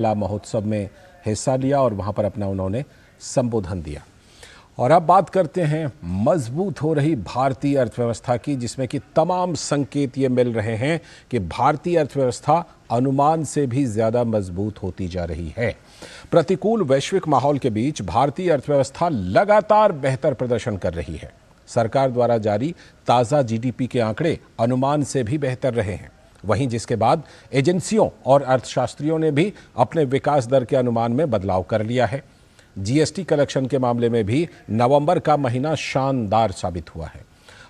ला महोत्सव में हिस्सा लिया और वहां पर अपना उन्होंने संबोधन दिया। और अब बात करते हैं मजबूत हो रही भारतीय अर्थव्यवस्था की, जिसमें कि तमाम संकेत ये मिल रहे हैं कि भारतीय अर्थव्यवस्था अनुमान से भी ज्यादा मजबूत होती जा रही है। प्रतिकूल वैश्विक माहौल के बीच भारतीय अर्थव्यवस्था लगातार बेहतर प्रदर्शन कर रही है। सरकार द्वारा जारी ताज़ा जीडीपी के आंकड़े अनुमान से भी बेहतर रहे हैं। वहीं जिसके बाद एजेंसियों और अर्थशास्त्रियों ने भी अपने विकास दर के अनुमान में बदलाव कर लिया है। जीएसटी कलेक्शन के मामले में भी नवंबर का महीना शानदार साबित हुआ है।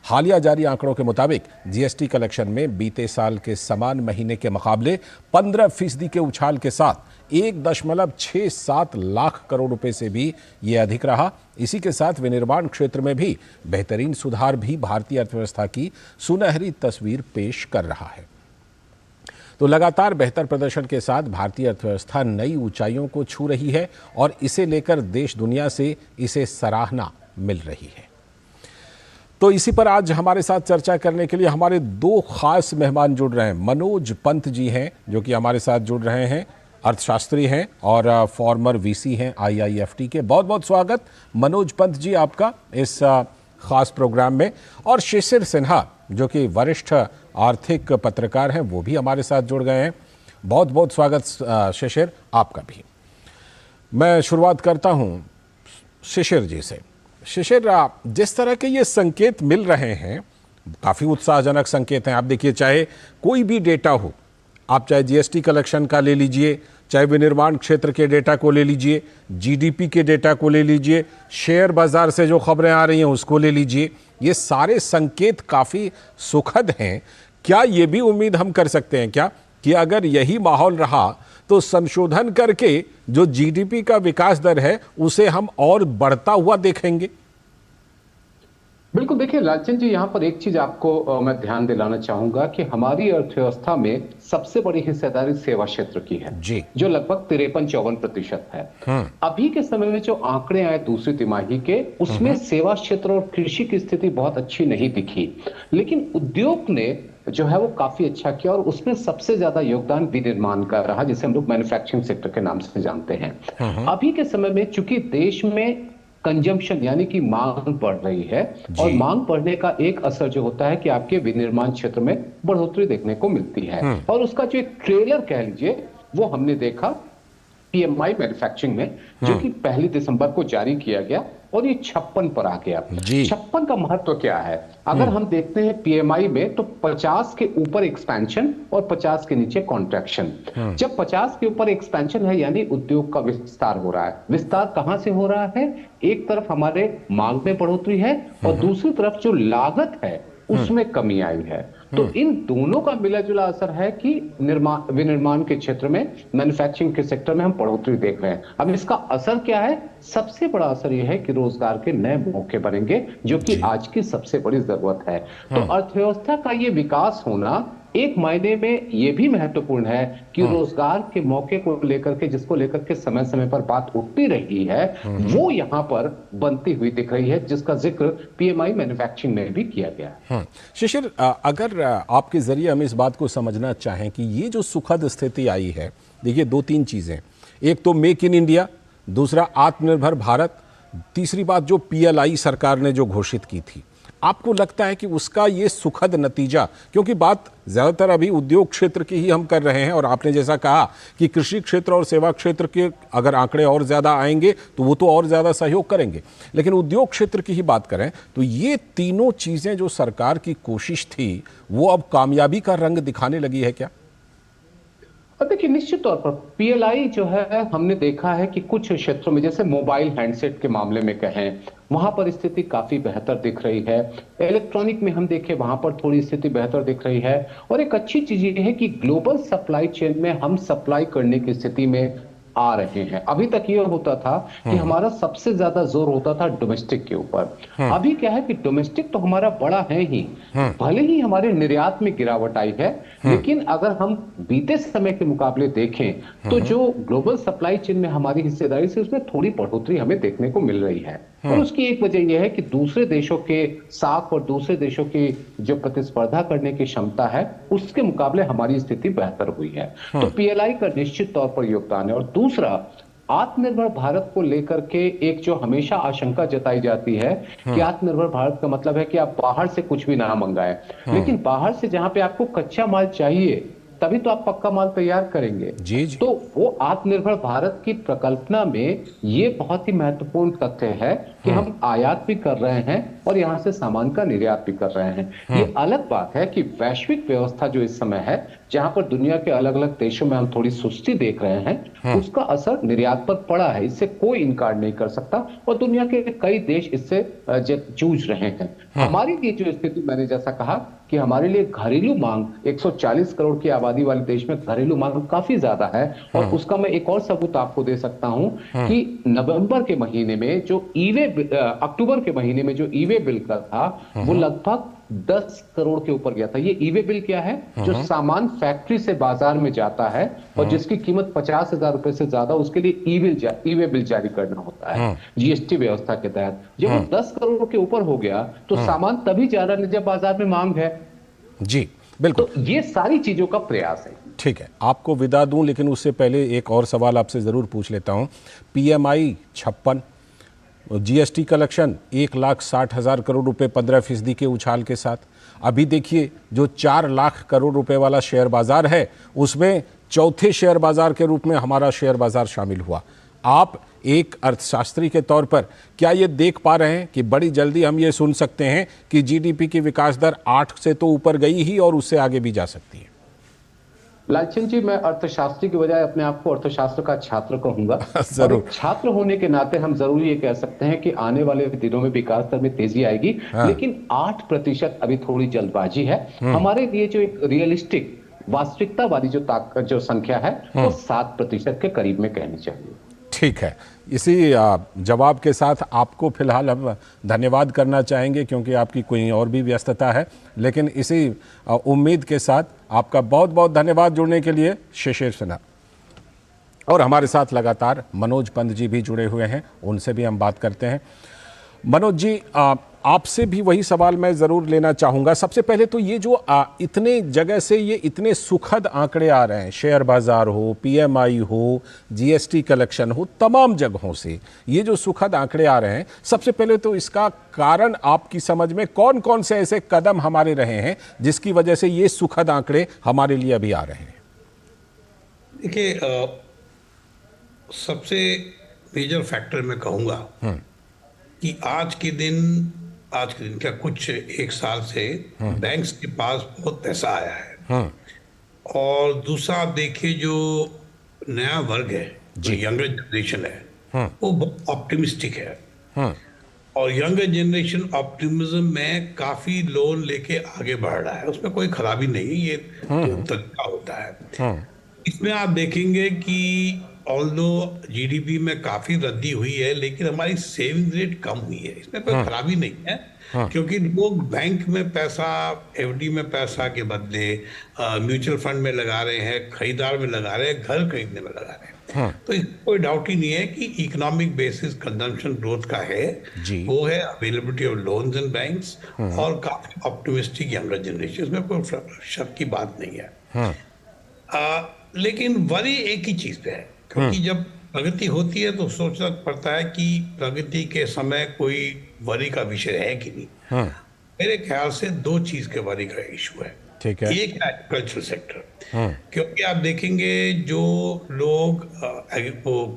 हालिया जारी आंकड़ों के मुताबिक जीएसटी कलेक्शन में बीते साल के समान महीने के मुकाबले 15% के उछाल के साथ 1.67 लाख करोड़ रुपए से भी ये अधिक रहा। इसी के साथ विनिर्माण क्षेत्र में भी बेहतरीन सुधार भी भारतीय अर्थव्यवस्था की सुनहरी तस्वीर पेश कर रहा है। तो लगातार बेहतर प्रदर्शन के साथ भारतीय अर्थव्यवस्था नई ऊंचाइयों को छू रही है और इसे लेकर देश दुनिया से इसे सराहना मिल रही है। तो इसी पर आज हमारे साथ चर्चा करने के लिए हमारे दो खास मेहमान जुड़ रहे हैं। मनोज पंत जी हैं जो कि हमारे साथ जुड़ रहे हैं, अर्थशास्त्री हैं और फॉर्मर वीसी हैं आईआईएफटी के। बहुत बहुत स्वागत मनोज पंत जी आपका इस खास प्रोग्राम में। और शिशिर सिन्हा जो कि वरिष्ठ आर्थिक पत्रकार हैं, वो भी हमारे साथ जुड़ गए हैं। बहुत बहुत स्वागत शिशिर आपका भी। मैं शुरुआत करता हूं शिशिर जी से। शिशिर, जिस तरह के ये संकेत मिल रहे हैं, काफ़ी उत्साहजनक संकेत हैं। आप देखिए, चाहे कोई भी डेटा हो, आप चाहे जीएसटी कलेक्शन का ले लीजिए, चाहे विनिर्माण क्षेत्र के डेटा को ले लीजिए, जीडीपी के डेटा को ले लीजिए, शेयर बाजार से जो खबरें आ रही हैं उसको ले लीजिए, ये सारे संकेत काफ़ी सुखद हैं। क्या ये भी उम्मीद हम कर सकते हैं क्या कि अगर यही माहौल रहा तो संशोधन करके जो जीडीपी का विकास दर है उसे हम और बढ़ता हुआ देखेंगे? बिल्कुल, देखिए लालचंद जी, यहाँ पर एक चीज आपको मैं ध्यान दिलाना चाहूंगा कि हमारी अर्थव्यवस्था में सबसे बड़ी हिस्सेदारी सेवा क्षेत्र की है जी, जो लगभग 53-54% है। अभी के समय में जो आंकड़े आए दूसरी तिमाही के, उसमें सेवा क्षेत्र और कृषि की स्थिति बहुत अच्छी नहीं दिखी, लेकिन उद्योग ने जो है वो काफी अच्छा किया और उसमें सबसे ज्यादा योगदान विनिर्माण का रहा, जिसे हम लोग मैन्युफैक्चरिंग सेक्टर के नाम से जानते हैं। अभी के समय में चूंकि देश में कंजम्पशन यानी कि मांग बढ़ रही है, और मांग बढ़ने का एक असर जो होता है कि आपके विनिर्माण क्षेत्र में बढ़ोतरी देखने को मिलती है। और उसका जो एक ट्रेलर कह लीजिए वो हमने देखा पीएमआई मैन्युफैक्चरिंग में, जो कि 1 दिसंबर को जारी किया गया और ये 56 पर आ गया। 56 का महत्व क्या है? अगर हम देखते हैं पीएमआई में, तो 50 के ऊपर एक्सपेंशन और 50 के नीचे कॉन्ट्रैक्शन। जब 50 के ऊपर एक्सपेंशन है यानी उद्योग का विस्तार हो रहा है। विस्तार कहां से हो रहा है? एक तरफ हमारे मांग में बढ़ोतरी है और दूसरी तरफ जो लागत है उसमें कमी आई है। तो इन दोनों का मिला जुला असर है कि विनिर्माण के क्षेत्र में, मैन्युफैक्चरिंग के सेक्टर में हम बढ़ोतरी देख रहे हैं। अब इसका असर क्या है? सबसे बड़ा असर यह है कि रोजगार के नए मौके बनेंगे, जो कि आज की सबसे बड़ी जरूरत है। तो अर्थव्यवस्था का ये विकास होना एक मायने में यह भी महत्वपूर्ण है कि रोजगार के मौके को लेकर के, जिसको लेकर के समय समय पर बात उठती रही है, वो यहां पर बनती हुई दिख रही है, जिसका जिक्र पीएमआई मैन्युफैक्चरिंग में भी किया गया। शिशिर, अगर आपके जरिए हम इस बात को समझना चाहें कि ये जो सुखद स्थिति आई है, देखिए 2-3 चीजें, एक तो मेक इन इंडिया, दूसरा आत्मनिर्भर भारत, तीसरी बात जो पीएलआई सरकार ने जो घोषित की थी, आपको लगता है कि उसका ये सुखद नतीजा, क्योंकि बात ज़्यादातर अभी उद्योग क्षेत्र की ही हम कर रहे हैं और आपने जैसा कहा कि कृषि क्षेत्र और सेवा क्षेत्र के अगर आंकड़े और ज़्यादा आएंगे तो वो तो और ज़्यादा सहयोग करेंगे, लेकिन उद्योग क्षेत्र की ही बात करें तो ये तीनों चीज़ें जो सरकार की कोशिश थी वो अब कामयाबी का रंग दिखाने लगी है क्या? और देखिए, निश्चित तौर पर पीएलआई जो है, हमने देखा है कि कुछ क्षेत्रों में, जैसे मोबाइल हैंडसेट के मामले में कहें, वहां पर स्थिति काफी बेहतर दिख रही है। इलेक्ट्रॉनिक में हम देखें, वहां पर थोड़ी स्थिति बेहतर दिख रही है। और एक अच्छी चीज ये है कि ग्लोबल सप्लाई चेन में हम सप्लाई करने की स्थिति में आ रहे हैं। अभी तक ये होता था कि हमारा सबसे ज्यादा जोर होता था डोमेस्टिक के ऊपर। अभी क्या है कि डोमेस्टिक तो हमारा बड़ा है ही, भले ही हमारे निर्यात में गिरावट आई है, लेकिन अगर हम बीते समय के मुकाबले देखें तो जो ग्लोबल सप्लाई चेन में हमारी हिस्सेदारी से उसमें थोड़ी बढ़ोतरी हमें देखने को मिल रही है। और उसकी एक वजह यह है कि दूसरे देशों के साख और दूसरे देशों की जो प्रतिस्पर्धा करने की क्षमता है उसके मुकाबले हमारी स्थिति बेहतर हुई है। तो पीएलआई का निश्चित तौर पर योगदान है। और दूसरा, आत्मनिर्भर भारत को लेकर के एक जो हमेशा आशंका जताई जाती है कि आत्मनिर्भर भारत का मतलब है कि आप बाहर से कुछ भी ना मंगाएं, लेकिन बाहर से जहां पे आपको कच्चा माल चाहिए तभी तो आप पक्का माल तैयार करेंगे। जी जी। तो वो आत्मनिर्भर भारत की प्रकल्पना में ये बहुत ही महत्वपूर्ण तथ्य है कि हम आयात भी कर रहे हैं और यहां से सामान का निर्यात भी कर रहे हैं। ये अलग बात है कि वैश्विक व्यवस्था जो इस समय है, जहां पर दुनिया के अलग अलग देशों में हम थोड़ी सुस्ती देख रहे हैं, उसका असर निर्यात पर पड़ा है, इससे कोई इनकार नहीं कर सकता। और दुनिया के कई देश इससे जूझ रहे हैं। हमारी ये जो स्थिति, मैंने जैसा कहा कि हमारे लिए घरेलू मांग 140 करोड़ की आबादी वाले देश में घरेलू मांग काफी ज्यादा है। और उसका मैं एक और सबूत आपको दे सकता हूं कि नवंबर के महीने में जो अक्टूबर के महीने में जो ईवे बिल का था वो लगभग 10 करोड़ के ऊपर गया था। ये ईवे बिल क्या है? जो सामान फैक्ट्री से बाजार में जाता है और जिसकी कीमत 50,000 रुपए से ज्यादा, उसके लिए ईवे बिल जारी करना होता है जीएसटी व्यवस्था के तहत। जब वो 10 करोड़ के ऊपर हो गया तो सामान तभी जा रहा है जब बाजार में मांग है। जी बिल्कुल। तो ये सारी चीजों का प्रयास है। ठीक है, आपको विदा दूं, लेकिन उससे पहले एक और सवाल आपसे जरूर पूछ लेता हूं। पीएमआई 56, जीएसटी कलेक्शन 1,60,000 करोड़ रुपए, 15% के उछाल के साथ। अभी देखिए जो 4 लाख करोड़ रुपए वाला शेयर बाजार है उसमें चौथे शेयर बाजार के रूप में हमारा शेयर बाजार शामिल हुआ। आप एक अर्थशास्त्री के तौर पर क्या ये देख पा रहे हैं कि बड़ी जल्दी हम ये सुन सकते हैं कि जीडीपी की विकास दर 8 से तो ऊपर गई ही और उससे आगे भी जा सकती है? लालचंद जी, मैं अर्थशास्त्री की बजाय अपने आप को अर्थशास्त्र का छात्र कहूंगा। जरूर। छात्र होने के नाते हम जरूर ये कह सकते हैं कि आने वाले दिनों में विकास दर में तेजी आएगी। लेकिन 8% अभी थोड़ी जल्दबाजी है। हमारे लिए जो एक रियलिस्टिक वास्तविकता वाली जो संख्या है वो 7% के करीब में कहनी चाहिए। ठीक है, इसी जवाब के साथ आपको फिलहाल हम धन्यवाद करना चाहेंगे क्योंकि आपकी कोई और भी व्यस्तता है, लेकिन इसी उम्मीद के साथ आपका बहुत बहुत धन्यवाद जुड़ने के लिए शिशिर सिन्हा। और हमारे साथ लगातार मनोज पंत जी भी जुड़े हुए हैं, उनसे भी हम बात करते हैं। मनोज जी, आपसे भी वही सवाल मैं ज़रूर लेना चाहूँगा। सबसे पहले तो ये जो इतने जगह से ये इतने सुखद आंकड़े आ रहे हैं, शेयर बाज़ार हो, पीएमआई हो, जीएसटी कलेक्शन हो, तमाम जगहों से ये जो सुखद आंकड़े आ रहे हैं, सबसे पहले तो इसका कारण आपकी समझ में कौन कौन से ऐसे कदम हमारे रहे हैं जिसकी वजह से ये सुखद आंकड़े हमारे लिए अभी आ रहे हैं? देखिए, सबसे मेजर फैक्टर मैं कहूँगा कि आज के दिन क्या कुछ एक साल से बैंक्स के पास बहुत पैसा आया है। और दूसरा आप देखिए जो नया वर्ग है, जो यंगर जनरेशन है, वो बहुत ऑप्टिमिस्टिक है। और यंगर जनरेशन ऑप्टिमिज्म में काफी लोन लेके आगे बढ़ रहा है, उसमें कोई खराबी नहीं, ये तरीका होता है। इसमें आप देखेंगे कि ऑल्दो जीडीपी में काफी वृद्धि हुई है, लेकिन हमारी सेविंग रेट कम हुई है, इसमें कोई खराबी नहीं है। क्योंकि लोग बैंक में पैसा, एफडी में पैसा के बदले म्यूचुअल फंड में लगा रहे हैं, खरीदार में लगा रहे हैं, घर खरीदने में लगा रहे हैं। तो कोई डाउट ही नहीं है कि इकोनॉमिक बेसिस कंजम्पशन ग्रोथ का है, वो है availability of loans in banks और काफी ऑप्टिमिस्टिक यंगर जनरेशन, इसमें कोई शक की बात नहीं है। लेकिन वरी एक ही चीज पे है, क्योंकि जब प्रगति होती है तो सोचना पड़ता है कि प्रगति के समय कोई वरी का विषय है कि नहीं। मेरे ख्याल से 2 चीज के वरी का इशू है। ठीक है। एक है एग्रीकल्चर सेक्टर, क्योंकि आप देखेंगे जो लोग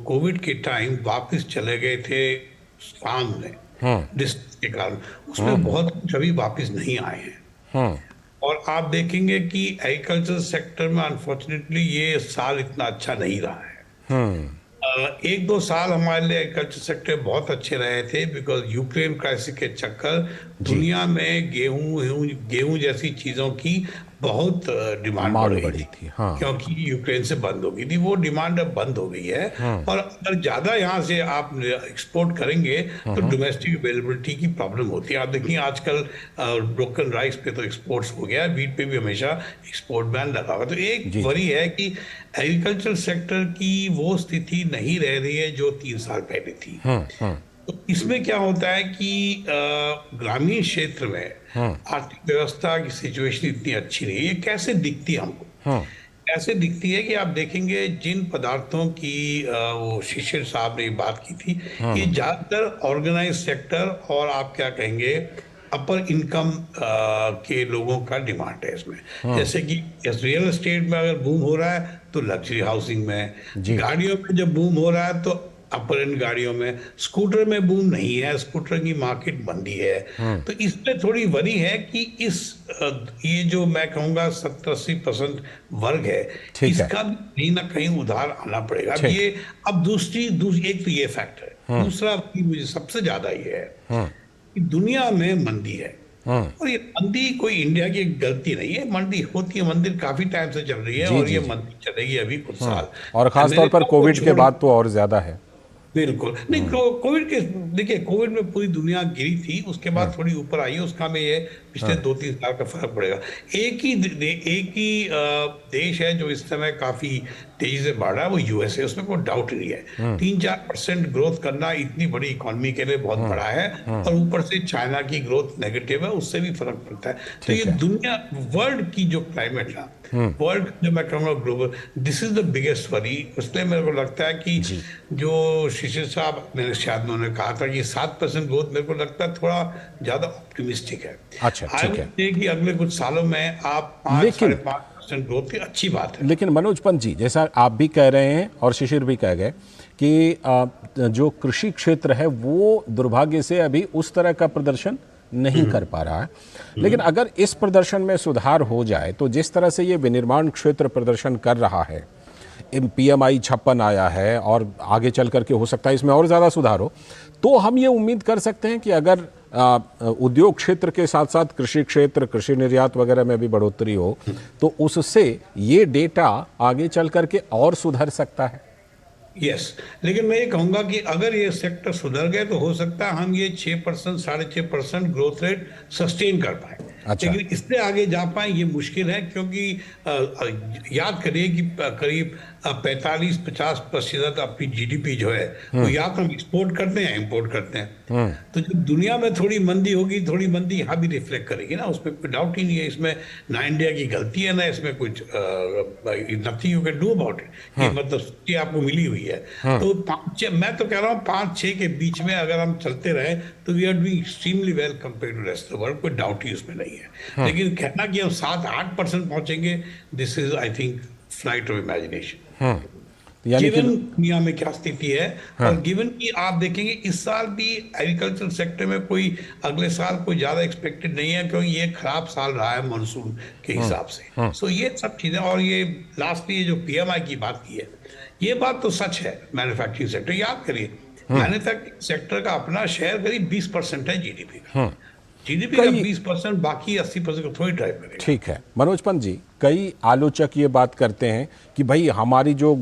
कोविड के टाइम वापस चले गए थे फार्म में डिस्टेंस के कारण, उसमें बहुत कुछ अभी वापस नहीं आए हैं। और आप देखेंगे कि एग्रीकल्चर सेक्टर में अनफॉर्चुनेटली ये साल इतना अच्छा नहीं रहा है। 1-2 साल हमारे लिए एग्रीकल्चर सेक्टर बहुत अच्छे रहे थे, बिकॉज यूक्रेन क्राइसिस के चक्कर दुनिया में गेहूं जैसी चीजों की बहुत डिमांड बढ़ गई थी। हाँ। क्योंकि यूक्रेन से बंद हो गई थी, वो डिमांड अब बंद हो गई है। और अगर ज्यादा यहाँ से आप एक्सपोर्ट करेंगे तो डोमेस्टिक अवेलेबिलिटी की प्रॉब्लम होती है। आप देखिए आजकल ब्रोकन राइस पे तो एक्सपोर्ट्स हो गया, वीट पे भी हमेशा एक्सपोर्ट बैन लगा हुआ। तो एक वरी है कि एग्रीकल्चर सेक्टर की वो स्थिति नहीं रह रही है जो 3 साल पहले थी। तो इसमें क्या होता है कि ग्रामीण क्षेत्र में आर्थिक व्यवस्था की सिचुएशन इतनी अच्छी नहीं है। ये कैसे दिखती है हमको? ऐसे दिखती है कि आप देखेंगे जिन पदार्थों की वो शिशिर साहब ने बात की थी, ये ज्यादातर ऑर्गेनाइज सेक्टर और आप क्या कहेंगे अपर इनकम के लोगों का डिमांड है इसमें। जैसे कि रियल एस्टेट में अगर बूम हो रहा है तो लग्जरी हाउसिंग में, गाड़ियों में जब बूम हो रहा है तो अपर एंड गाड़ियों में, स्कूटर में बूम नहीं है, स्कूटर की मार्केट मंदी है। तो इसमें थोड़ी वरी है कि इस ये जो मैं कहूँगा 70-80% वर्ग है, इसका भी कहीं ना कहीं उधार आना पड़ेगा। ये अब दूसरी एक तो ये फैक्टर है। दूसरा मुझे सबसे ज्यादा ये है कि दुनिया में मंदी है। और ये मंदी कोई इंडिया की गलती नहीं है, मंदी होती है, मंदी काफी टाइम से चल रही है और ये मंदी चलेगी अभी कुछ साल, और खासतौर पर कोविड के बाद तो और ज्यादा है। बिल्कुल नहीं, कोविड के देखिए कोविड में पूरी दुनिया गिरी थी, उसके बाद थोड़ी ऊपर आई है, उसका में ये पिछले 2-3 साल का फर्क पड़ेगा। एक ही देश है जो इस समय काफी तेजी से बढ़ रहा है, वो यूएसए, उसमें कोई डाउट नहीं है। 3-4% ग्रोथ करना इतनी बड़ी इकोनॉमी के लिए बहुत बड़ा है। और ऊपर से चाइना की ग्रोथ नेगेटिव है, उससे भी फर्क पड़ता है। तो ये दुनिया वर्ल्ड की जो क्लाइमेट है, वर्ल्ड जो मैं कहूँगा global, this is the biggest worry. इसलिए मेरे को लगता है कि जो शिशिर साहब मैंने शायद उन्होंने कहा था कि 7% ग्रोथ, मेरे को लगता है थोड़ा ज्यादा ऑप्टिमिस्टिक है। अच्छा, ठीक है कि अगले कुछ सालों में आप 5-5.5% ग्रोथ की अच्छी बात है। लेकिन मनोज पंत जी, जैसा आप भी कह रहे हैं और शिशिर भी कह गए कि जो कृषि क्षेत्र है वो दुर्भाग्य से अभी उस तरह का प्रदर्शन नहीं कर पा रहा है। लेकिन अगर इस प्रदर्शन में सुधार हो जाए तो जिस तरह से ये विनिर्माण क्षेत्र प्रदर्शन कर रहा है, PMI 56 आया है और आगे चल करके हो सकता है इसमें और ज़्यादा सुधार हो, तो हम ये उम्मीद कर सकते हैं कि अगर उद्योग क्षेत्र के साथ साथ कृषि क्षेत्र, कृषि निर्यात वगैरह में भी बढ़ोतरी हो तो उससे ये डेटा आगे चल करके और सुधर सकता है। यस, लेकिन मैं ये कहूंगा कि अगर ये सेक्टर सुधर गए तो हो सकता है हम ये 6%, 6.5% ग्रोथ रेट सस्टेन कर पाए। अच्छा। लेकिन इससे आगे जा पाए ये मुश्किल है, क्योंकि याद करिए कि करीब 45-50% अपनी जीडीपी जो है वो या तो हम एक्सपोर्ट करते हैं या इम्पोर्ट करते हैं। तो जब दुनिया में थोड़ी मंदी होगी, थोड़ी मंदी यहाँ भी रिफ्लेक्ट करेगी ना, उसमें कोई डाउट ही नहीं है। इसमें ना इंडिया की गलती है ना इसमें कुछ nothing you can do about it. ये मतलब ये आपको मिली हुई है। तो मैं तो कह रहा हूँ 5-6 के बीच में अगर हम चलते रहे तो we are doing extremely well compare to rest of the world, कोई डाउट ही उसमें नहीं है। लेकिन कहना कि हम 7-8% पहुंचेंगे, this is I think flight of imagination. Given दुनिया में क्या स्थिति है। और गिवन कि आप देखेंगे इस साल भी एग्रीकल्चर सेक्टर में कोई अगले साल कोई ज्यादा एक्सपेक्टेड नहीं है, क्योंकि ये खराब साल रहा है मानसून के हिसाब से। सो ये सब चीजें, और ये लास्टली ये जो PMI की बात की है, ये बात तो सच है। मैन्युफैक्चरिंग सेक्टर, याद करिए मैन्युफैक्चरिंग सेक्टर का अपना शेयर करीब 20% है जीडीपी का। जीडीपी का 20%, बाकी 80% को थोड़ी ड्राइव करेगा। ठीक है मनोज पंत जी, कई आलोचक ये बात करते हैं कि भाई हमारी जो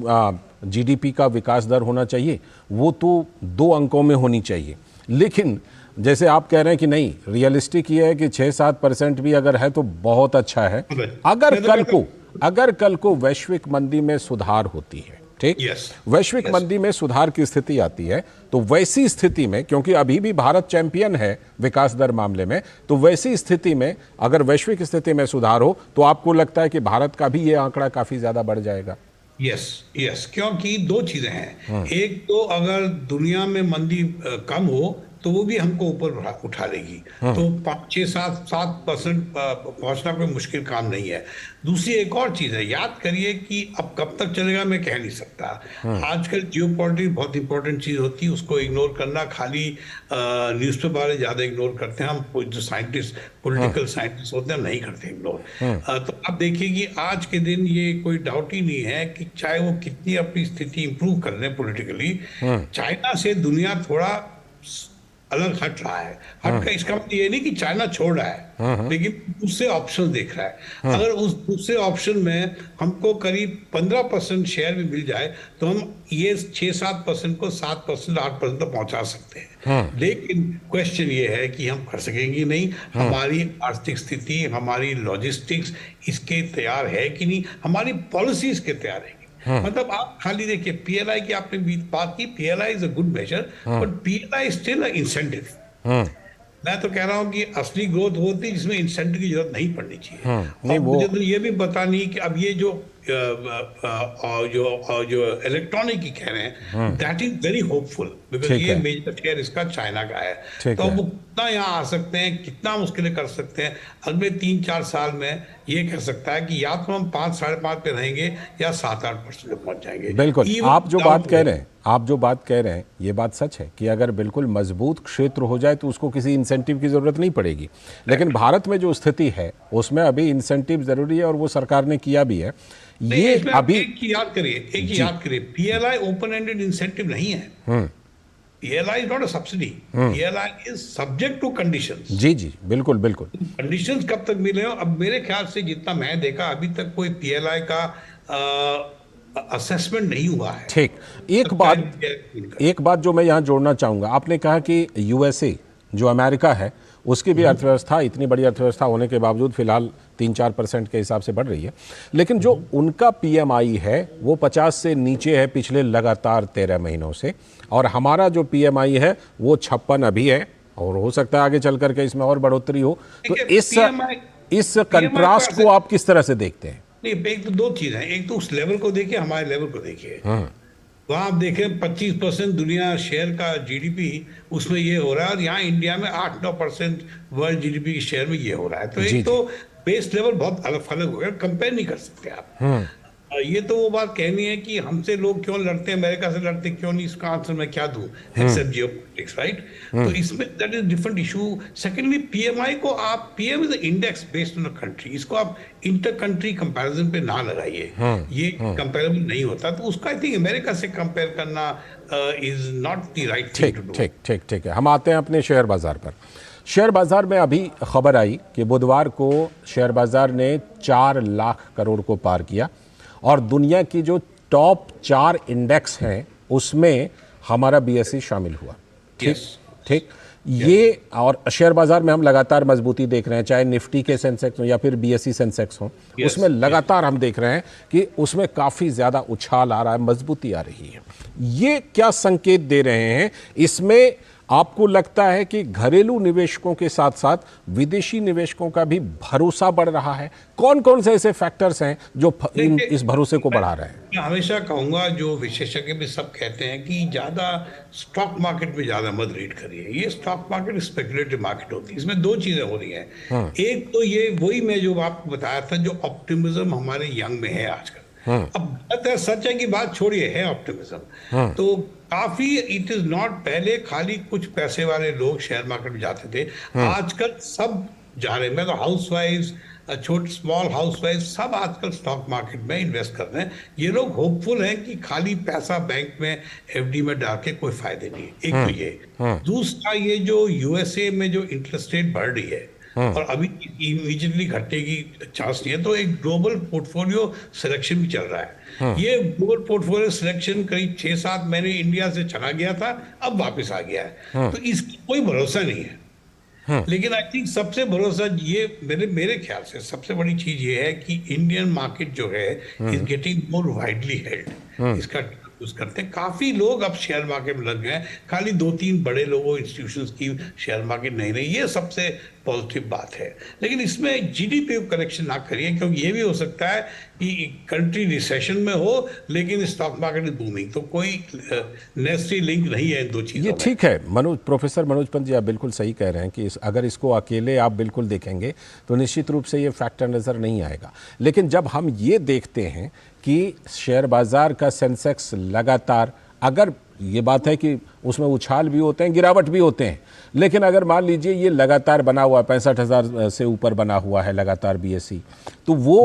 जीडीपी का विकास दर होना चाहिए वो तो 2 अंकों में होनी चाहिए, लेकिन जैसे आप कह रहे हैं कि नहीं, रियलिस्टिक ये है कि 6-7% भी अगर है तो बहुत अच्छा है। अगर कल को वैश्विक मंदी में सुधार होती है, ठीक, वैश्विक मंदी में सुधार की स्थिति आती है, तो वैसी स्थिति में, क्योंकि अभी भी भारत चैंपियन है विकास दर मामले में, तो वैसी स्थिति में अगर वैश्विक स्थिति में सुधार हो तो आपको लगता है कि भारत का भी ये आंकड़ा काफी ज्यादा बढ़ जाएगा? यस, क्योंकि 2 चीजें हैं। एक तो अगर दुनिया में मंदी कम हो तो वो भी हमको ऊपर उठा लेगी। तो 6-7% पहुंचना कोई मुश्किल काम नहीं है। दूसरी एक और चीज है, याद करिए कि अब कब तक चलेगा मैं कह नहीं सकता। आजकल जियोपॉलिटिक्स बहुत इंपॉर्टेंट चीज होती है, उसको इग्नोर करना, खाली न्यूज़पेपर वाले ज्यादा इग्नोर करते हैं, हम जो साइंटिस्ट, पॉलिटिकल साइंटिस्ट होते हैं नहीं करते इग्नोर। तो आप देखिए कि आज के दिन ये कोई डाउट ही नहीं है कि चाहे वो कितनी अपनी स्थिति इंप्रूव कर लें पॉलिटिकली, चाइना से दुनिया थोड़ा अलग हट रहा है। हट का इसका मतलब ये नहीं कि चाइना छोड़ रहा है, लेकिन दूसरे ऑप्शन देख रहा है। अगर उस दूसरे ऑप्शन में हमको करीब 15% शेयर भी मिल जाए तो हम ये 6-7% को 7%, 8% तक पहुंचा सकते हैं। लेकिन क्वेश्चन ये है कि हम कर सकेंगे नहीं, हमारी आर्थिक स्थिति, हमारी लॉजिस्टिक्स इसके तैयार है कि नहीं, हमारी पॉलिसीज के तैयार है। मतलब आप खाली देखिए पीएलआई की आपने बात की, PLI is a good measure, but PLI still incentive. मैं तो कह रहा हूं कि असली ग्रोथ होती है जिसमें इंसेंटिव की जरूरत नहीं पड़नी चाहिए। नहीं, और मुझे तो ये भी पता नहीं कि अब ये जो जो इलेक्ट्रॉनिक की कह रहे हैं, that is very hopeful, because ये मेजर शेयर इसका चाइना का है। तो वो कितना यहाँ आ सकते हैं, कितना मुश्किलें कर सकते हैं, अगले 3-4 साल में ये कह सकता है कि या तो हम 5-5.5 पे रहेंगे या 7-8% पे पहुंच जाएंगे। बिल्कुल, आप जो बात कह रहे हैं, आप जो बात कह रहे हैं ये बात सच है कि अगर बिल्कुल मजबूत क्षेत्र हो जाए तो उसको किसी इंसेंटिव की जरूरत नहीं पड़ेगी। लेकिन भारत में जो स्थिति है उसमें अभी इंसेंटिव जरूरी है और वो सरकार ने किया भी है। ये अभी एक ही याद करिए, पीएलआई ओपन एंडेड इंसेंटिव नहीं है। PLI is not a subsidy. PLI is subject to conditions. जी जी, बिल्कुल बिल्कुल। कंडीशंस कब तक मिले हो? अब मेरे ख्याल से जितना मैं देखा अभी तक कोई PLI का असेसमेंट नहीं हुआ है। ठीक, एक बात जो मैं यहाँ जोड़ना चाहूँगा, आपने कहा कि यूएसए जो अमेरिका है उसकी भी अर्थव्यवस्था इतनी बड़ी अर्थव्यवस्था होने के बावजूद फिलहाल 3-4% के हिसाब से बढ़ रही है, लेकिन जो उनका PMI है वो 50 से नीचे है पिछले लगातार 13 महीनों से, और हमारा जो PMI है वो 56 अभी है, और हो सकता है आगे चल करके इसमें और बढ़ोतरी हो। तो इस कंट्रास्ट को आप किस तरह से देखते हैं? नहीं, एक तो 2 चीज़ है, एक तो उस लेवल को देखिए, हमारे लेवल को देखिए। वहाँ आप देखें 25% दुनिया शेयर का GDP उसमें ये हो रहा है, और यहाँ इंडिया में 8-9% वर्ल्ड GDP की शेयर में ये हो रहा है। तो एक तो बेस लेवल बहुत अलग अलग हो गया, कंपेयर नहीं कर सकते आप। ये तो वो बात कहनी है कि हमसे लोग क्यों लड़ते हैं, अमेरिका से लड़ते क्यों नहीं, इसका आंसर मैं क्या दूं, एक्सेप्ट जियोपॉलिटिक्स, राइट? तो इसमें that is different issue. Secondly PMI को आप, PM is index based on a country, इसको आप इंटर कंट्री कंपैरिजन पे ना लगाइए, ये कंपेरेबल नहीं होता। तो उसका आई थिंक अमेरिका से कंपेयर करना is not the right thing to do. ठीक है, हम आते हैं अपने शेयर बाजार पर। शेयर बाजार में अभी खबर आई कि बुधवार को शेयर बाजार ने 4 लाख करोड़ को पार किया, और दुनिया की जो टॉप 4 इंडेक्स हैं उसमें हमारा BSE शामिल हुआ। ठीक, ये और शेयर बाजार में हम लगातार मजबूती देख रहे हैं, चाहे निफ्टी के सेंसेक्स हो या फिर BSE सेंसेक्स हो, उसमें लगातार हम देख रहे हैं कि उसमें काफ़ी ज़्यादा उछाल आ रहा है, मजबूती आ रही है। ये क्या संकेत दे रहे हैं? इसमें आपको लगता है कि घरेलू निवेशकों के साथ साथ विदेशी निवेशकों का भी भरोसा बढ़ रहा है? कौन कौन से ऐसे फैक्टर्स हैं जो इस भरोसे को बढ़ा रहे हैं? मैं हमेशा कहूंगा, जो विशेषज्ञ भी सब कहते हैं कि ज़्यादा स्टॉक मार्केट में ज़्यादा मत रीड करिए। ये स्टॉक मार्केट स्पेकुलेटिव मार्केट होती है, इसमें 2 चीज़ें हो रही हैं। एक तो ये वही मैं जो आपको बताया था, जो ऑप्टिमिज्म हमारे यंग में है आजकल। अब बात है, सच है कि बात छोड़िए, है ऑप्टिमिज्म तो काफी, इट इज नॉट, पहले खाली कुछ पैसे वाले लोग शेयर मार्केट में जाते थे, आजकल सब जा रहे हैं। मैं तो हाउसवाइफ, छोटे स्मॉल हाउसवाइफ सब आजकल स्टॉक मार्केट में इन्वेस्ट कर रहे हैं। ये लोग होपफुल हैं कि खाली पैसा बैंक में FD में डाल के कोई फायदे नहीं है। एक तो ये, दूसरा ये जो USA में जो इंटरेस्ट रेट बढ़ रही है और अभी इमीडिएटली घटने की चांस नहीं है, तो एक ग्लोबल पोर्टफोलियो सिलेक्शन भी चल रहा है। ये ग्लोबल पोर्टफोलियो सिलेक्शन करीब 6-7 महीने इंडिया से चला गया था, अब वापस आ गया है। तो इसकी कोई भरोसा नहीं है। लेकिन आई थिंक सबसे भरोसा ये, मेरे ख्याल से सबसे बड़ी चीज ये है कि इंडियन मार्केट जो है is getting more widely held. इसका यूज करते हैं काफी लोग, अब शेयर मार्केट में लग गए। खाली 2-3 बड़े लोगों, इंस्टीट्यूशंस की शेयर मार्केट नहीं रही, ये सबसे पॉजिटिव बात है। लेकिन इसमें GDP करेक्शन ना करिए, क्योंकि ये भी हो सकता है कि कंट्री रिसेशन में हो लेकिन स्टॉक मार्केट इज बूमिंग, तो कोई नेसेसरी लिंक नहीं है इन 2 चीजों ये ठीक है। प्रोफेसर मनोज पंत जी, आप बिल्कुल सही कह रहे हैं कि अगर इसको अकेले आप बिल्कुल देखेंगे तो निश्चित रूप से ये फैक्टर नज़र नहीं आएगा। लेकिन जब हम ये देखते हैं कि शेयर बाजार का सेंसेक्स लगातार, अगर ये बात है कि उसमें उछाल भी होते हैं, गिरावट भी होते हैं, लेकिन अगर मान लीजिए ये लगातार बना हुआ है, 65,000 से ऊपर बना हुआ है लगातार बीएसई, तो वो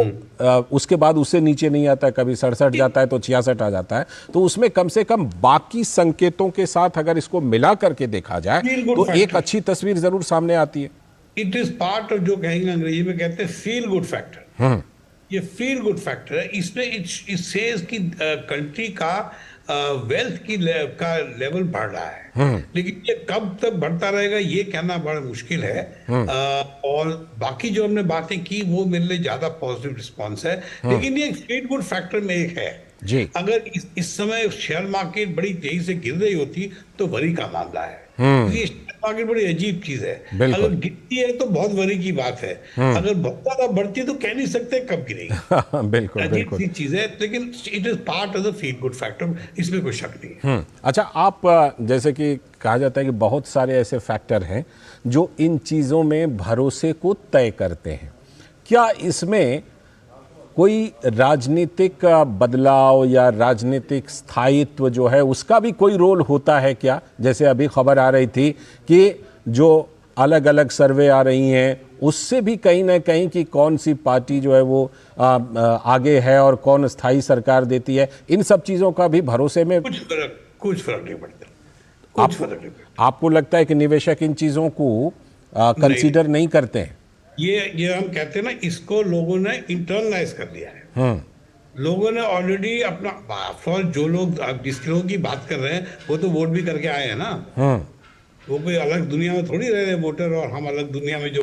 उसके बाद उससे नीचे नहीं आता, कभी 67 जाता है तो 66 आ जाता है, तो उसमें कम से कम बाकी संकेतों के साथ अगर इसको मिला करके देखा जाए तो एक अच्छी तस्वीर जरूर सामने आती है। इट इज पार्ट ऑफ, जो कहेंगे अंग्रेजी में कहते हैं फील गुड फैक्टर। ये फील गुड फैक्टर है, इसमें इट सेज कि कंट्री का वेल्थ का लेवल बढ़ रहा है, लेकिन ये कब तक बढ़ता रहेगा ये कहना बड़ा मुश्किल है। और बाकी जो हमने बातें की वो मेरे लिए ज्यादा पॉजिटिव रिस्पॉन्स है, लेकिन ये फील गुड फैक्टर में एक है जी। अगर इस समय शेयर मार्केट बड़ी तेजी से गिर रही होती तो वरी का मामला है। ये शेयर मार्केट बड़ी अजीब चीज है, अगर गिरती है तो बहुत वरी की बात है, अगर बहुत ज्यादा बढ़ती है तो कह नहीं सकते कब गिरेगी। बिल्कुल अजीब सी चीज है, लेकिन it is part of the feel good factor, इसमें कोई शक नहीं है। अच्छा, आप जैसे कि कहा जाता है कि बहुत सारे ऐसे फैक्टर हैं जो इन चीजों में भरोसे को तय करते हैं, क्या इसमें कोई राजनीतिक बदलाव या राजनीतिक स्थायित्व जो है उसका भी कोई रोल होता है क्या? जैसे अभी खबर आ रही थी कि जो अलग अलग सर्वे आ रही हैं उससे भी कहीं ना कहीं कि कौन सी पार्टी जो है वो आगे है और कौन स्थायी सरकार देती है, इन सब चीज़ों का भी भरोसे में कुछ फर्क नहीं पड़ता। आपको लगता है कि निवेशक इन चीज़ों को कंसीडर नहीं करते हैं? ये हम कहते हैं ना, इसको लोगों ने इंटरनलाइज कर लिया है। लोगों ने ऑलरेडी अपना, फॉर जो लोग जिस लोगों की बात कर रहे हैं वो तो वोट भी करके आए हैं ना, वो कोई अलग दुनिया में थोड़ी रह रहे वोटर, और हम अलग दुनिया में जो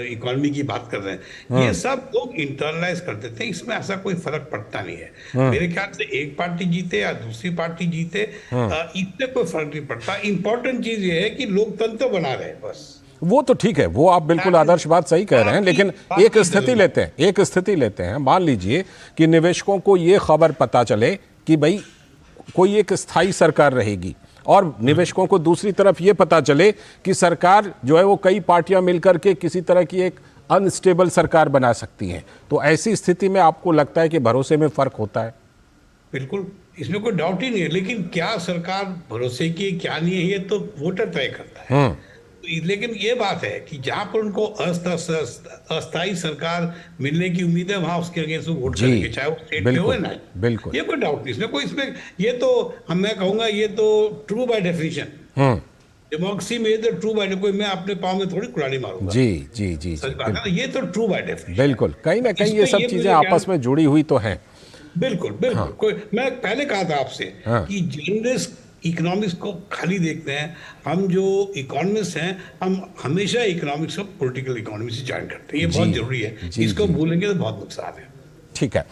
इकोनॉमी की बात कर रहे हैं, ये सब लोग इंटरनलाइज कर देते हैं, इसमें ऐसा कोई फर्क पड़ता नहीं है। मेरे ख्याल से एक पार्टी जीते या दूसरी पार्टी जीते, इससे कोई फर्क नहीं पड़ता। इंपॉर्टेंट चीज ये है कि लोकतंत्र बना रहे, बस। वो तो ठीक है, वो आप बिल्कुल आदर्श बात सही कह रहे हैं, लेकिन एक स्थिति लेते हैं। मान लीजिए कि निवेशकों को ये खबर पता चले कि भाई कोई एक स्थायी सरकार रहेगी, और निवेशकों को दूसरी तरफ ये पता चले कि सरकार जो है वो कई पार्टियां मिलकर के किसी तरह की एक अनस्टेबल सरकार बना सकती हैं, तो ऐसी स्थिति में आपको लगता है कि भरोसे में फर्क होता है? बिल्कुल, इसमें कोई डाउट ही नहीं है, लेकिन क्या सरकार भरोसे की क्या नहीं है ये तो वोटर तय करता है। लेकिन ये बात है कि जहां पर उनको अस्थायी सरकार मिलने की उम्मीद है वहां उसके अगेंस्ट वोट करेंगे, चाहे वो स्टेट में हो ना। बिल्कुल, ये कोई डाउट नहीं, इसमें कोई, इसमें ये तो मैं कहूंगा ये तो ट्रू बाय डेफिनेशन डेमोक्रेसी में, ये तो ट्रू बाय, कोई मैं अपने पाँव में थोड़ी कुल्हाड़ी मारूंगा। जी जी जी, सच बात है ना, ये तो ट्रू बाय डेफिनेशन। बिल्कुल, कहीं ना कहीं ये सब चीजें आपस में जुड़ी हुई तो हैं। बिल्कुल बिल्कुल। कोई, मैं पहले कहा था आपसे कि जर्नलिस्ट इकोनॉमिक्स को खाली देखते हैं, हम जो इकोनॉमिस्ट हैं हम हमेशा इकोनॉमिक्स को पॉलिटिकल इकोनॉमी से ज्वाइन करते हैं, ये बहुत जरूरी है, इसको भूलेंगे तो बहुत नुकसान है। ठीक है,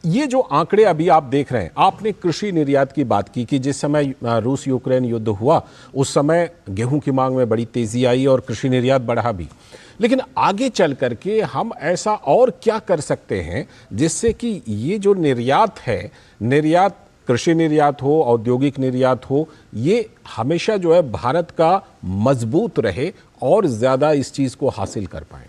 ये जो आंकड़े अभी आप देख रहे हैं, आपने कृषि निर्यात की बात की कि जिस समय रूस यूक्रेन युद्ध हुआ उस समय गेहूं की मांग में बड़ी तेजी आई और कृषि निर्यात बढ़ा भी, लेकिन आगे चल करके हम ऐसा और क्या कर सकते हैं जिससे कि ये जो निर्यात है, निर्यात कृषि निर्यात हो, औद्योगिक निर्यात हो, ये हमेशा जो है भारत का मजबूत रहे और ज्यादा इस चीज को हासिल कर पाए?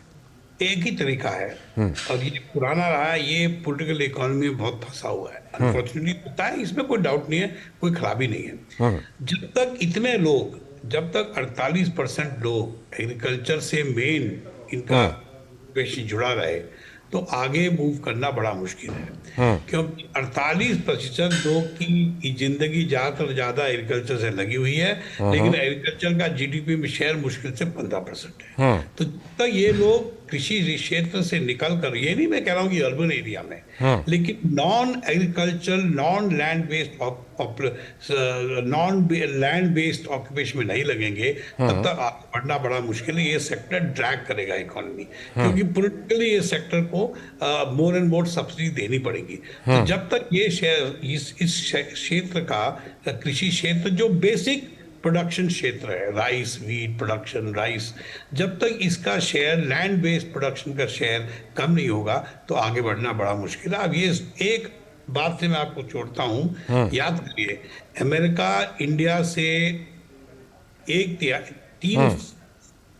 एक ही तरीका है, और ये पुराना रहा है, ये पॉलिटिकल इकोनॉमी में बहुत फंसा हुआ है, अनफॉर्चुनेटली होता है, इसमें कोई डाउट नहीं है, कोई खराबी नहीं है। जब तक इतने लोग, जब तक 48% लोग एग्रीकल्चर से मेन इनका पेश जुड़ा रहे तो आगे मूव करना बड़ा मुश्किल है, क्योंकि 48% लोग की जिंदगी ज्यादा एग्रीकल्चर से लगी हुई है, लेकिन एग्रीकल्चर का जीडीपी में शेयर मुश्किल से 15% है। तो जब तक ये लोग कृषि क्षेत्र से निकल कर, ये नहीं मैं कह रहा हूँ कि अर्बन एरिया में, लेकिन non agriculture, non land based occupation में नहीं लगेंगे, तब तक आगे बढ़ना बड़ा मुश्किल है। ये सेक्टर ड्रैग करेगा इकोनॉमी, क्योंकि पॉलिटिकली ये सेक्टर को मोर एंड मोर सब्सिडी देनी पड़ेगी। तो जब तक ये इस क्षेत्र का, कृषि क्षेत्र जो बेसिक प्रोडक्शन क्षेत्र है, राइस, वीट प्रोडक्शन, राइस, जब तक इसका शेयर, लैंड बेस्ड प्रोडक्शन का शेयर कम नहीं होगा तो आगे बढ़ना बड़ा मुश्किल है। अब ये एक बात से मैं आपको छोड़ता हूँ, याद करिए, अमेरिका इंडिया से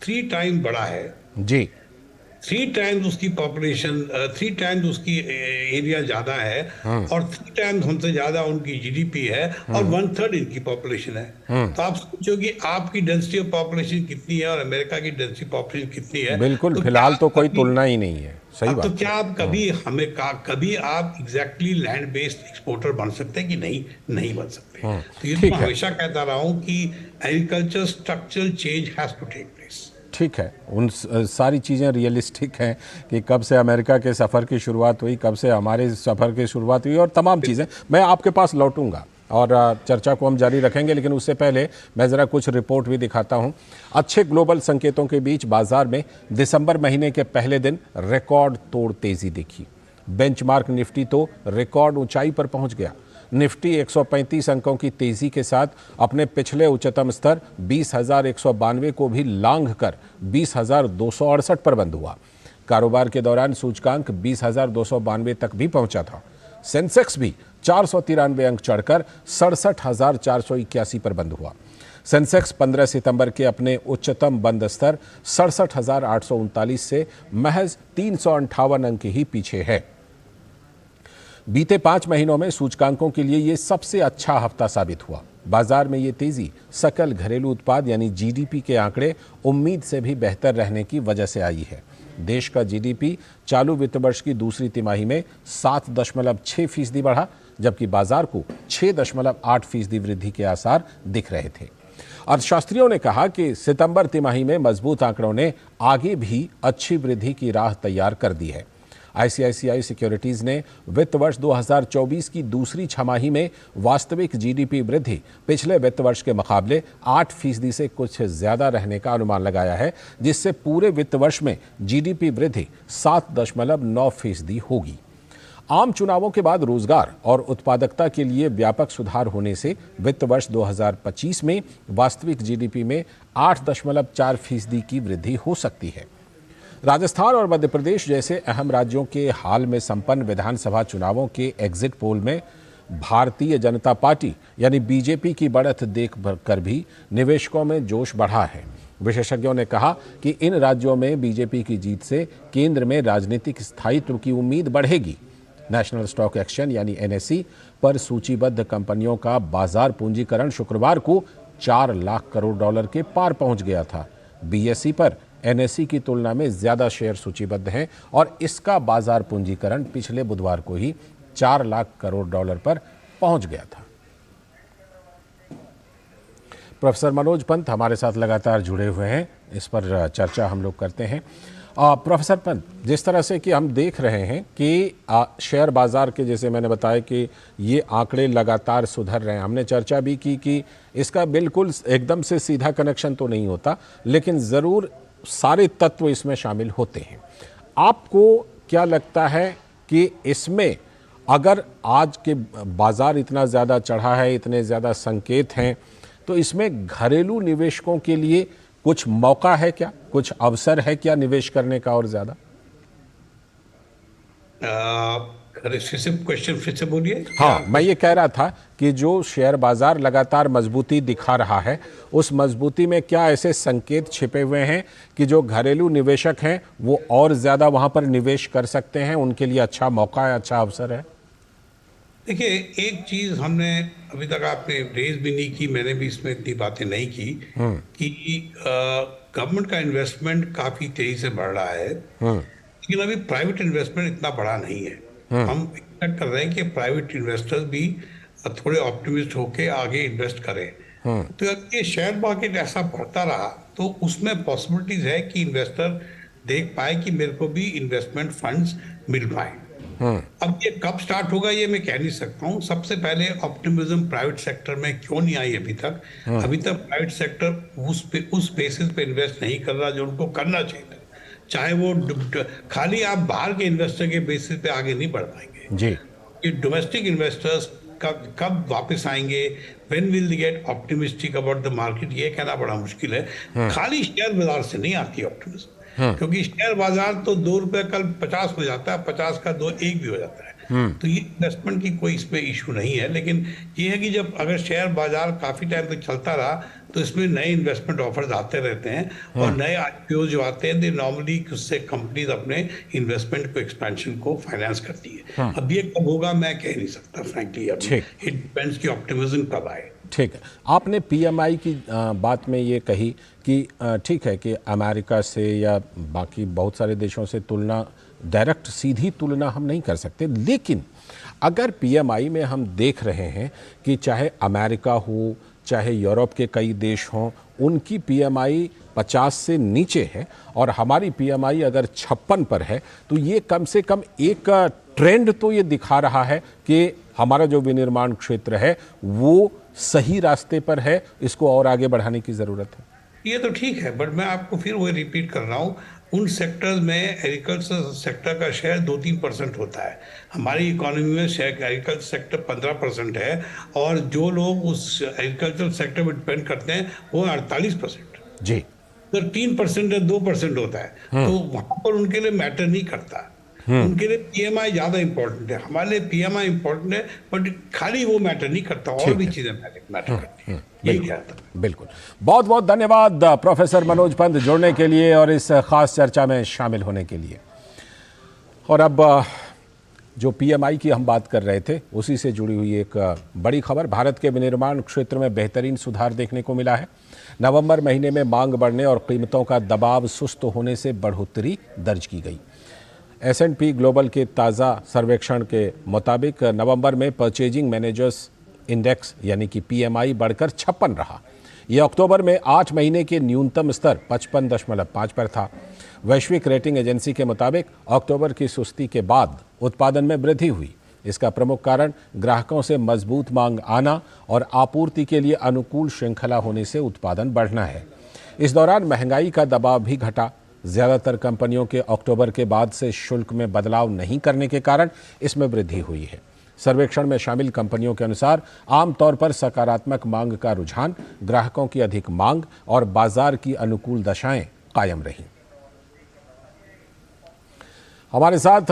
3 टाइम बड़ा है जी, 3 टाइम्स उसकी पॉपुलेशन, 3 टाइम्स उसकी एरिया ज्यादा है, और 3 टाइम्स हमसे ज्यादा उनकी जीडीपी है, और 1/3 इनकी पॉपुलेशन है। तो आप सोचो कि आपकी डेंसिटी ऑफ पॉपुलेशन कितनी है और अमेरिका की डेंसिटी पॉपुलेशन कितनी है। बिल्कुल, तो फिलहाल तो कोई तुलना ही नहीं है। सही अब बात। तो क्या आप कभी आप एग्जैक्टली लैंड बेस्ड एक्सपोर्टर बन सकते हैं कि नहीं बन सकते। तो ये तो मैं हमेशा कहता रहा हूं कि agriculture structural change has to take place. ठीक है, उन सारी चीज़ें रियलिस्टिक हैं कि कब से अमेरिका के सफ़र की शुरुआत हुई, कब से हमारे सफ़र की शुरुआत हुई, और तमाम चीज़ें मैं आपके पास लौटूंगा और चर्चा को हम जारी रखेंगे। लेकिन उससे पहले मैं ज़रा कुछ रिपोर्ट भी दिखाता हूं। अच्छे ग्लोबल संकेतों के बीच बाजार में दिसंबर महीने के पहले दिन रिकॉर्ड तोड़ तेज़ी दिखी। बेंचमार्क निफ्टी तो रिकॉर्ड ऊंचाई पर पहुंच गया। निफ्टी 135 अंकों की तेजी के साथ अपने पिछले उच्चतम स्तर 20,192 को भी लांघ कर 20,268 पर बंद हुआ। कारोबार के दौरान सूचकांक 20,292 तक भी पहुंचा था। सेंसेक्स भी 493 अंक चढ़कर 67,481 पर बंद हुआ। सेंसेक्स 15 सितंबर के अपने उच्चतम बंद स्तर 67,839 से महज 358 अंक ही पीछे है। बीते 5 महीनों में सूचकांकों के लिए ये सबसे अच्छा हफ्ता साबित हुआ। बाजार में ये तेजी सकल घरेलू उत्पाद यानी जीडीपी के आंकड़े उम्मीद से भी बेहतर रहने की वजह से आई है। देश का जीडीपी चालू वित्त वर्ष की दूसरी तिमाही में 7.6% बढ़ा, जबकि बाजार को 6.8% वृद्धि के आसार दिख रहे थे। अर्थशास्त्रियों ने कहा कि सितंबर तिमाही में मजबूत आंकड़ों ने आगे भी अच्छी वृद्धि की राह तैयार कर दी है। आईसीआईसीआई सिक्योरिटीज ने वित्त वर्ष 2024 की दूसरी छमाही में वास्तविक जीडीपी वृद्धि पिछले वित्त वर्ष के मुकाबले 8% से कुछ ज्यादा रहने का अनुमान लगाया है, जिससे पूरे वित्त वर्ष में जीडीपी वृद्धि 7.9% होगी। आम चुनावों के बाद रोजगार और उत्पादकता के लिए व्यापक सुधार होने से वित्त वर्ष 2025 में वास्तविक जीडीपी में 8.4% की वृद्धि हो सकती है। राजस्थान और मध्य प्रदेश जैसे अहम राज्यों के हाल में संपन्न विधानसभा चुनावों के एग्जिट पोल में भारतीय जनता पार्टी यानी बीजेपी की बढ़त देख कर भी निवेशकों में जोश बढ़ा है। विशेषज्ञों ने कहा कि इन राज्यों में बीजेपी की जीत से केंद्र में राजनीतिक स्थायित्व की उम्मीद बढ़ेगी। नेशनल स्टॉक एक्सचेंज यानी एनएसई पर सूचीबद्ध कंपनियों का बाजार पूंजीकरण शुक्रवार को 4 लाख करोड़ डॉलर के पार पहुंच गया था। बीएसई पर एनएसई की तुलना में ज्यादा शेयर सूचीबद्ध हैं और इसका बाजार पूंजीकरण पिछले बुधवार को ही 4 लाख करोड़ डॉलर पर पहुंच गया था। प्रोफेसर मनोज पंत हमारे साथ लगातार जुड़े हुए हैं, इस पर चर्चा हम लोग करते हैं। प्रोफेसर पंत, जिस तरह से कि हम देख रहे हैं कि शेयर बाजार के, जैसे मैंने बताया कि ये आंकड़े लगातार सुधर रहे हैं, हमने चर्चा भी की कि इसका बिल्कुल एकदम से सीधा कनेक्शन तो नहीं होता, लेकिन ज़रूर सारे तत्व इसमें शामिल होते हैं। आपको क्या लगता है कि इसमें अगर आज के बाजार इतना ज़्यादा चढ़ा है, इतने ज़्यादा संकेत हैं, तो इसमें घरेलू निवेशकों के लिए कुछ मौका है क्या, कुछ अवसर है क्या निवेश करने का और ज़्यादा? क्वेश्चन फिर से बोलिए। हाँ, मैं ये कह रहा था कि जो शेयर बाजार लगातार मजबूती दिखा रहा है, उस मजबूती में क्या ऐसे संकेत छिपे हुए हैं कि जो घरेलू निवेशक हैं वो और ज्यादा वहां पर निवेश कर सकते हैं, उनके लिए अच्छा मौका है, अच्छा अवसर है? देखिए, एक चीज हमने अभी तक आपने रेज भी नहीं की, मैंने भी इसमें इतनी बातें नहीं की कि गवर्नमेंट का इन्वेस्टमेंट काफी तेजी से बढ़ रहा है, लेकिन अभी प्राइवेट इन्वेस्टमेंट इतना बड़ा नहीं है। हम एक्सपेक्ट कर रहे हैं कि प्राइवेट इन्वेस्टर्स भी थोड़े ऑप्टिमिस्ट होके आगे इन्वेस्ट करें। तो अगर ये शेयर मार्केट ऐसा बढ़ता रहा तो उसमें पॉसिबिलिटीज है कि इन्वेस्टर देख पाए कि मेरे को भी इन्वेस्टमेंट फंड्स मिल पाए। अब ये कब स्टार्ट होगा ये मैं कह नहीं सकता हूँ। सबसे पहले ऑप्टिमिज्म प्राइवेट सेक्टर में क्यों नहीं आई अभी तक? अभी तक प्राइवेट सेक्टर उस बेसिस पे इन्वेस्ट नहीं कर रहा जो उनको करना चाहिए। चाहे वो खाली आप बाहर के इन्वेस्टर के बेसिस पे आगे नहीं बढ़ पाएंगे जी। ये डोमेस्टिक इन्वेस्टर्स कब वापस आएंगे, when will they get optimistic about the market, ये कहना बड़ा मुश्किल है। खाली शेयर बाजार से नहीं आती ऑप्टिमिज्म, क्योंकि शेयर बाजार तो 2 रुपए कल 50 हो जाता है, 50 का 2 1 भी हो जाता है। तो ये इन्वेस्टमेंट की कोई इसमें इशू नहीं है। लेकिन ये है कि जब अगर शेयर बाजार काफी टाइम तक चलता रहा तो इसमें नए इन्वेस्टमेंट ऑफर्स आते रहते हैं और नए आईपीओ जो आते हैं, दे नॉर्मली उससे कंपनीज अपने इन्वेस्टमेंट को, एक्सपेंशन को फाइनेंस करती है। अब ये कब होगा मैं कह नहीं सकता फ्रैंकली, अभी इट डिपेंड्स कि ऑप्टिमिज्म कब आए। ठीक है, आपने पीएमआई की बात में ये कही कि ठीक है कि अमेरिका से या बाकी बहुत सारे देशों से तुलना, डायरेक्ट सीधी तुलना हम नहीं कर सकते, लेकिन अगर पीएमआई में हम देख रहे हैं कि चाहे अमेरिका हो चाहे यूरोप के कई देश हों, उनकी पीएमआई 50 से नीचे है और हमारी पीएमआई अगर 56 पर है, तो ये कम से कम एक ट्रेंड तो ये दिखा रहा है कि हमारा जो विनिर्माण क्षेत्र है वो सही रास्ते पर है, इसको और आगे बढ़ाने की ज़रूरत है। ये तो ठीक है, बट मैं आपको फिर वही रिपीट कर रहा हूँ, उन सेक्टर्स में एग्रीकल्चर सेक्टर का शेयर 2-3% होता है। हमारी इकोनॉमी में शेयर एग्रीकल्चर सेक्टर 15% है और जो लोग उस एग्रीकल्चर सेक्टर में डिपेंड करते हैं वो 48%। जी, तो 3% या 2% होता है, तो वहाँ पर उनके लिए मैटर नहीं करता। उनके लिए पीएमआई ज्यादा इंपॉर्टेंट है, हमारे लिए पीएमआई इंपॉर्टेंट है, बट खाली वो मैटर नहीं करता, और भी चीजें मैटर करती हैं। बिल्कुल। बहुत बहुत धन्यवाद प्रोफेसर मनोज पंत जुड़ने के लिए और इस खास चर्चा में शामिल होने के लिए। और अब जो पीएमआई की हम बात कर रहे थे उसी से जुड़ी हुई एक बड़ी खबर, भारत के विनिर्माण क्षेत्र में बेहतरीन सुधार देखने को मिला है। नवंबर महीने में मांग बढ़ने और कीमतों का दबाव सुस्त होने से बढ़ोतरी दर्ज की गई। S&P ग्लोबल के ताज़ा सर्वेक्षण के मुताबिक नवंबर में परचेजिंग मैनेजर्स इंडेक्स यानी कि पीएमआई बढ़कर 56 रहा। यह अक्टूबर में 8 महीने के न्यूनतम स्तर 55.5 पर था। वैश्विक रेटिंग एजेंसी के मुताबिक अक्टूबर की सुस्ती के बाद उत्पादन में वृद्धि हुई। इसका प्रमुख कारण ग्राहकों से मजबूत मांग आना और आपूर्ति के लिए अनुकूल श्रृंखला होने से उत्पादन बढ़ना है। इस दौरान महंगाई का दबाव भी घटा। ज़्यादातर कंपनियों के अक्टूबर के बाद से शुल्क में बदलाव नहीं करने के कारण इसमें वृद्धि हुई है। सर्वेक्षण में शामिल कंपनियों के अनुसार आमतौर पर सकारात्मक मांग का रुझान, ग्राहकों की अधिक मांग और बाजार की अनुकूल दशाएं कायम रहीं। हमारे साथ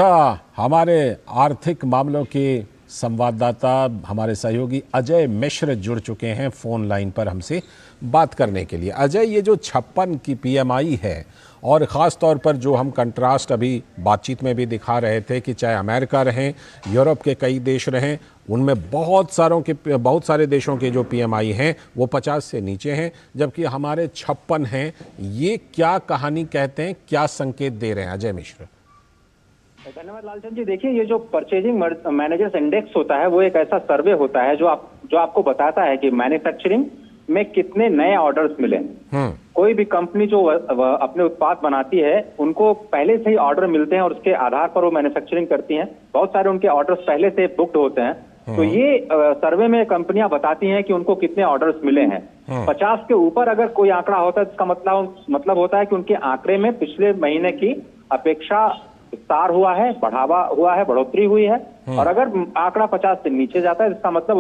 हमारे आर्थिक मामलों के संवाददाता, हमारे सहयोगी अजय मिश्र जुड़ चुके हैं फ़ोन लाइन पर हमसे बात करने के लिए। अजय, ये जो 56 की पीएमआई है और ख़ास तौर पर जो हम कंट्रास्ट अभी बातचीत में भी दिखा रहे थे कि चाहे अमेरिका रहें, यूरोप के कई देश रहें, उनमें बहुत सारे देशों के जो पीएमआई हैं वो 50 से नीचे हैं, जबकि हमारे 56 हैं। ये क्या कहानी कहते हैं, क्या संकेत दे रहे हैं अजय मिश्र? धन्यवाद लालचंद जी। देखिए, ये जो परचेजिंग मैनेजर्स इंडेक्स होता है वो एक ऐसा सर्वे होता है जो आपको बताता है कि मैन्युफैक्चरिंग में कितने नए ऑर्डर्स मिले। कोई भी कंपनी जो अपने उत्पाद बनाती है उनको पहले से ही ऑर्डर मिलते हैं और उसके आधार पर वो मैन्युफैक्चरिंग करती हैं। बहुत सारे उनके ऑर्डर्स पहले से बुक्ड होते हैं। तो ये सर्वे में कंपनियां बताती हैं कि उनको कितने ऑर्डर्स मिले हैं। 50 के ऊपर अगर कोई आंकड़ा होता है, इसका मतलब होता है कि उनके आंकड़े में पिछले महीने की अपेक्षा विस्तार हुआ है, बढ़ावा हुआ है, बढ़ोतरी हुई है। और अगर आंकड़ा 50 से नीचे जाता है, इसका मतलब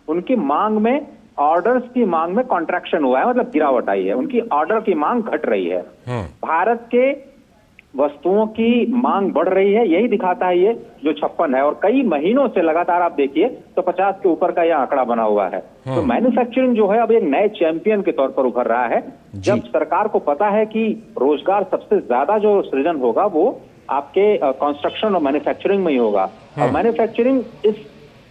उनकी मांग में, ऑर्डर्स की मांग में कॉन्ट्रैक्शन हुआ है, मतलब गिरावट आई है, उनकी ऑर्डर की मांग घट रही है। भारत के वस्तुओं की मांग बढ़ रही है, यही दिखाता है ये जो 56 है। और कई महीनों से लगातार आप देखिए तो 50 के ऊपर का यह आंकड़ा बना हुआ है। तो मैन्युफैक्चरिंग जो है अब एक नए चैंपियन के तौर पर उभर रहा है। जब सरकार को पता है कि रोजगार सबसे ज्यादा जो सृजन होगा वो आपके कंस्ट्रक्शन और मैन्युफैक्चरिंग में ही होगा। और मैन्युफैक्चरिंग इस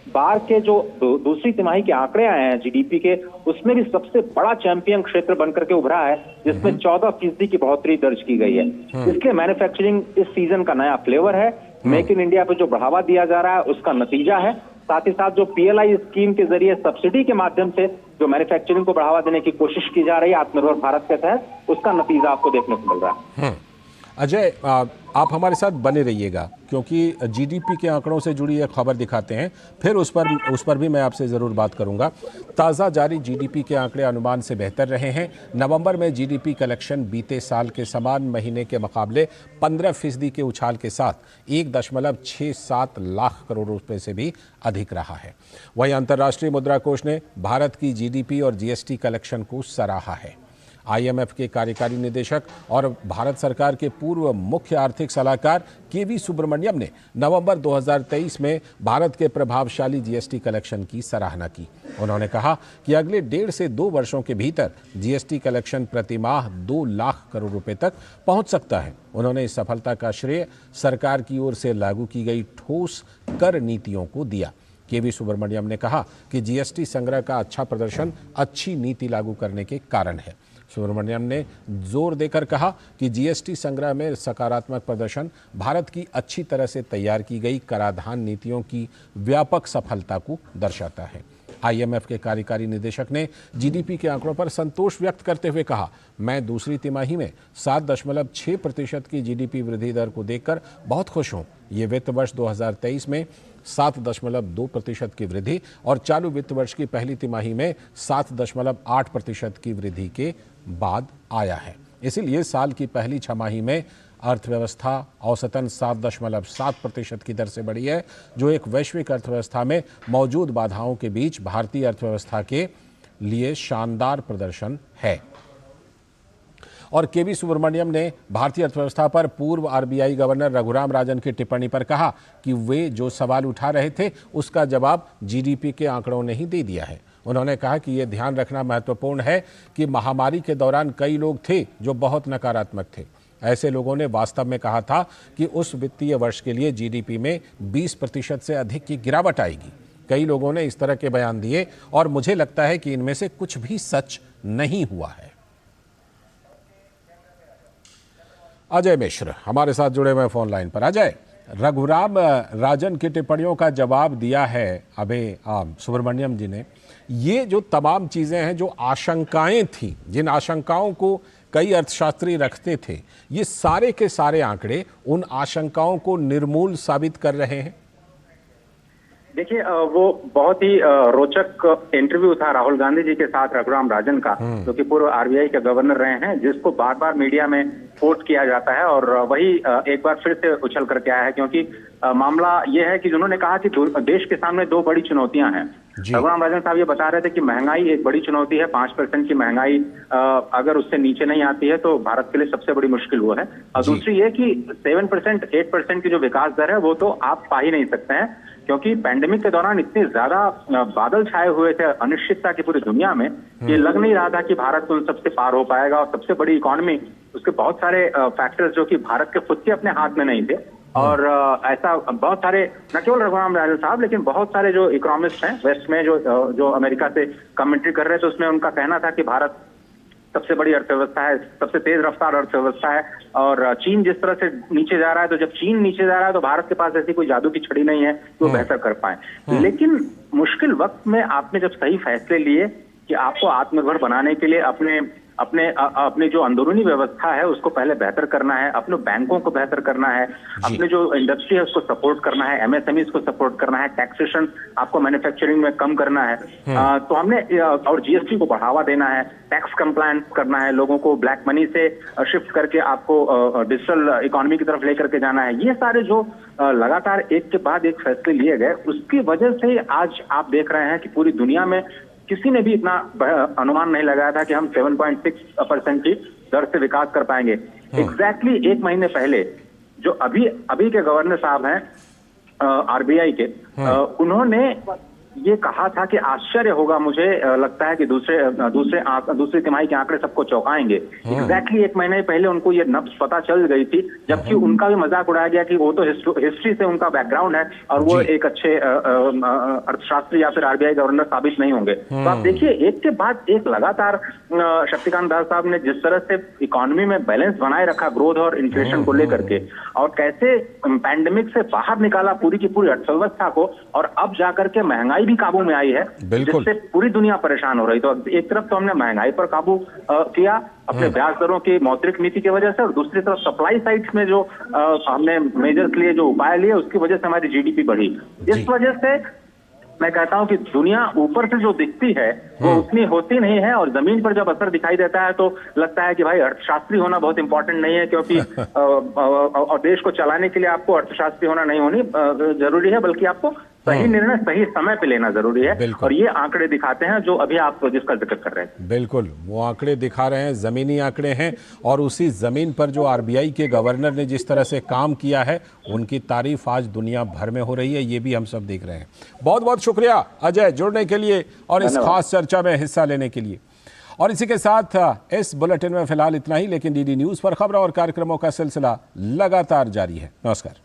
बार के जो दूसरी तिमाही के आंकड़े आए हैं जीडीपी के, उसमें भी सबसे बड़ा चैंपियन क्षेत्र बनकर के उभरा है, जिसमें 14% की बढ़ोतरी दर्ज की गई है। इसलिए मैन्युफैक्चरिंग इस सीजन का नया फ्लेवर है। मेक इन इंडिया पे जो बढ़ावा दिया जा रहा है उसका नतीजा है। साथ ही साथ जो पीएलआई स्कीम के जरिए सब्सिडी के माध्यम से जो मैन्युफैक्चरिंग को बढ़ावा देने की कोशिश की जा रही है आत्मनिर्भर भारत के तहत, उसका नतीजा आपको देखने को मिल रहा है। अजय, आप हमारे साथ बने रहिएगा क्योंकि जीडीपी के आंकड़ों से जुड़ी एक खबर दिखाते हैं, फिर उस पर भी मैं आपसे ज़रूर बात करूंगा। ताज़ा जारी जीडीपी के आंकड़े अनुमान से बेहतर रहे हैं। नवंबर में जीडीपी कलेक्शन बीते साल के समान महीने के मुकाबले 15% के उछाल के साथ 1.67 लाख करोड़ रुपए से भी अधिक रहा है। वहीं अंतर्राष्ट्रीय मुद्रा कोष ने भारत की जीडीपी और जीएसटी कलेक्शन को सराहा है। आईएमएफ के कार्यकारी निदेशक और भारत सरकार के पूर्व मुख्य आर्थिक सलाहकार केवी सुब्रमण्यम ने नवंबर 2023 में भारत के प्रभावशाली जीएसटी कलेक्शन की सराहना की। उन्होंने कहा कि अगले 1.5 से 2 वर्षों के भीतर जीएसटी कलेक्शन प्रति माह 2 लाख करोड़ रुपए तक पहुंच सकता है। उन्होंने इस सफलता का श्रेय सरकार की ओर से लागू की गई ठोस कर नीतियों को दिया। केवी सुब्रमण्यम ने कहा कि जीएसटी संग्रह का अच्छा प्रदर्शन अच्छी नीति लागू करने के कारण है। सुब्रमण्यम ने जोर देकर कहा कि जीएसटी संग्रह में सकारात्मक प्रदर्शन भारत की अच्छी तरह से तैयार की गई कराधान नीतियों की व्यापक सफलता को दर्शाता है। आईएमएफ के कार्यकारी निदेशक ने जीडीपी के आंकड़ों पर संतोष व्यक्त करते हुए कहा, मैं दूसरी तिमाही में 7.6% की जीडीपी वृद्धि दर को देखकर बहुत खुश हूं। ये वित्त वर्ष 2023 में 7.2% की वृद्धि और चालू वित्त वर्ष की पहली तिमाही में 7.8% की वृद्धि के बाद आया है। इसीलिए साल की पहली छमाही में अर्थव्यवस्था औसतन 7.7% की दर से बढ़ी है, जो एक वैश्विक अर्थव्यवस्था में मौजूद बाधाओं के बीच भारतीय अर्थव्यवस्था के लिए शानदार प्रदर्शन है। और केवी सुब्रमण्यम ने भारतीय अर्थव्यवस्था पर पूर्व आरबीआई गवर्नर रघुराम राजन की टिप्पणी पर कहा कि वे जो सवाल उठा रहे थे उसका जवाब जीडीपी के आंकड़ों ने ही दे दिया है। उन्होंने कहा कि यह ध्यान रखना महत्वपूर्ण है कि महामारी के दौरान कई लोग थे जो बहुत नकारात्मक थे। ऐसे लोगों ने वास्तव में कहा था कि उस वित्तीय वर्ष के लिए जीडीपी में 20% से अधिक की गिरावट आएगी। कई लोगों ने इस तरह के बयान दिए और मुझे लगता है कि इनमें से कुछ भी सच नहीं हुआ है। अजय मिश्र हमारे साथ जुड़े हुए फोन लाइन पर। अजय, रघुराम राजन की टिप्पणियों का जवाब दिया है अभी सुब्रमण्यम जी ने। ये जो तमाम चीजें हैं, जो आशंकाएं थी, जिन आशंकाओं को कई अर्थशास्त्री रखते थे, ये सारे के सारे आंकड़े उन आशंकाओं को निर्मूल साबित कर रहे हैं। देखिए, वो बहुत ही रोचक इंटरव्यू था राहुल गांधी जी के साथ रघुराम राजन का, जो कि पूर्व आरबीआई के गवर्नर रहे हैं, जिसको बार बार मीडिया में कोट किया जाता है और वही एक बार फिर से उछल करके आया है, क्योंकि मामला ये है कि जिन्होंने कहा कि देश के सामने 2 बड़ी चुनौतियां हैं। रघुराम राजन साहब ये बता रहे थे कि महंगाई एक बड़ी चुनौती है। 5% की महंगाई अगर उससे नीचे नहीं आती है तो भारत के लिए सबसे बड़ी मुश्किल वो है। और दूसरी ये कि 7%, 8% की जो विकास दर है वो तो आप पा ही नहीं सकते हैं, क्योंकि पैंडेमिक के दौरान इतने ज्यादा बादल छाए हुए थे अनिश्चितता की पूरी दुनिया में, ये लग नहीं रहा था कि भारत उन सबसे पार हो पाएगा। और सबसे बड़ी इकोनॉमी, उसके बहुत सारे फैक्टर्स जो कि भारत के खुद के अपने हाथ में नहीं थे। और ऐसा बहुत सारे, न केवल रघुराम राजन साहब, लेकिन बहुत सारे जो इकोनॉमिस्ट हैं वेस्ट में, जो अमेरिका से कमेंट्री कर रहे थे, उसमें उनका कहना था कि भारत सबसे बड़ी अर्थव्यवस्था है, सबसे तेज रफ्तार अर्थव्यवस्था है। और चीन जिस तरह से नीचे जा रहा है, तो जब चीन नीचे जा रहा है तो भारत के पास ऐसी कोई जादू की छड़ी नहीं है कि वो बेहतर कर पाए। लेकिन मुश्किल वक्त में आपने जब सही फैसले लिए कि आपको आत्मनिर्भर बनाने के लिए अपने जो अंदरूनी व्यवस्था है उसको पहले बेहतर करना है, अपने बैंकों को बेहतर करना है, अपने जो इंडस्ट्री है उसको सपोर्ट करना है, एमएसएमई को सपोर्ट करना है, टैक्सेशन आपको मैन्युफैक्चरिंग में कम करना है, तो हमने और जीएसटी को बढ़ावा देना है, टैक्स कंप्लायंस करना है, लोगों को ब्लैक मनी से शिफ्ट करके आपको डिजिटल इकोनॉमी की तरफ लेकर के जाना है। ये सारे जो लगातार एक के बाद एक फैसले लिए गए, उसकी वजह से आज आप देख रहे हैं कि पूरी दुनिया में किसी ने भी इतना अनुमान नहीं लगाया था कि हम 7.6% की दर से विकास कर पाएंगे। एग्जैक्टली 1 महीने पहले जो अभी के गवर्नर साहब हैं आरबीआई के, उन्होंने ये कहा था कि आश्चर्य होगा, मुझे लगता है कि दूसरी तिमाही के आंकड़े सबको चौंकाएंगे। एग्जैक्टली 1 महीने पहले उनको ये नब्ज पता चल गई थी, जबकि उनका भी मजाक उड़ाया गया कि वो तो हिस्ट्री से उनका बैकग्राउंड है और वो एक अच्छे अर्थशास्त्री या फिर आरबीआई गवर्नर साबित नहीं होंगे। तो आप देखिए, एक के बाद एक लगातार शक्तिकांत दास साहब ने जिस तरह से इकोनॉमी में बैलेंस बनाए रखा ग्रोथ और इन्फ्लेशन को लेकर के, और कैसे पैंडेमिक से बाहर निकाला पूरी की पूरी अर्थव्यवस्था को, और अब जाकर के महंगाई भी काबू में आई है, जिससे पूरी दुनिया परेशान हो रही। तो एक तरफ तो हमने महंगाई पर काबू किया अपने ब्याज दरों की मौद्रिक नीति की वजह से, और दूसरी तरफ सप्लाई साइड में जो हमने मेजर्स लिए, जो उपाय लिए, उसकी वजह से हमारी जीडीपी बढ़ी। इस वजह से मैं कहता हूं कि दुनिया ऊपर से जो दिखती है वो उतनी होती नहीं है, और जमीन पर जब असर दिखाई देता है तो लगता है कि भाई अर्थशास्त्री होना बहुत इंपॉर्टेंट नहीं है, क्योंकि और देश को चलाने के लिए आपको अर्थशास्त्री होना नहीं होनी जरूरी है, बल्कि आपको सही निर्णय सही समय पे लेना जरूरी है, और ये आंकड़े दिखाते हैं जो अभी आप जिसका जिक्र कर रहे हैं। बिल्कुल, वो आंकड़े दिखा रहे हैं, जमीनी आंकड़े हैं, और उसी जमीन पर जो आरबीआई के गवर्नर ने जिस तरह से काम किया है उनकी तारीफ आज दुनिया भर में हो रही है, ये भी हम सब देख रहे हैं। बहुत बहुत शुक्रिया अजय जुड़ने के लिए और इस खास चर्चा में हिस्सा लेने के लिए। और इसी के साथ इस बुलेटिन में फिलहाल इतना ही, लेकिन डीडी न्यूज पर खबरों और कार्यक्रमों का सिलसिला लगातार जारी है। नमस्कार।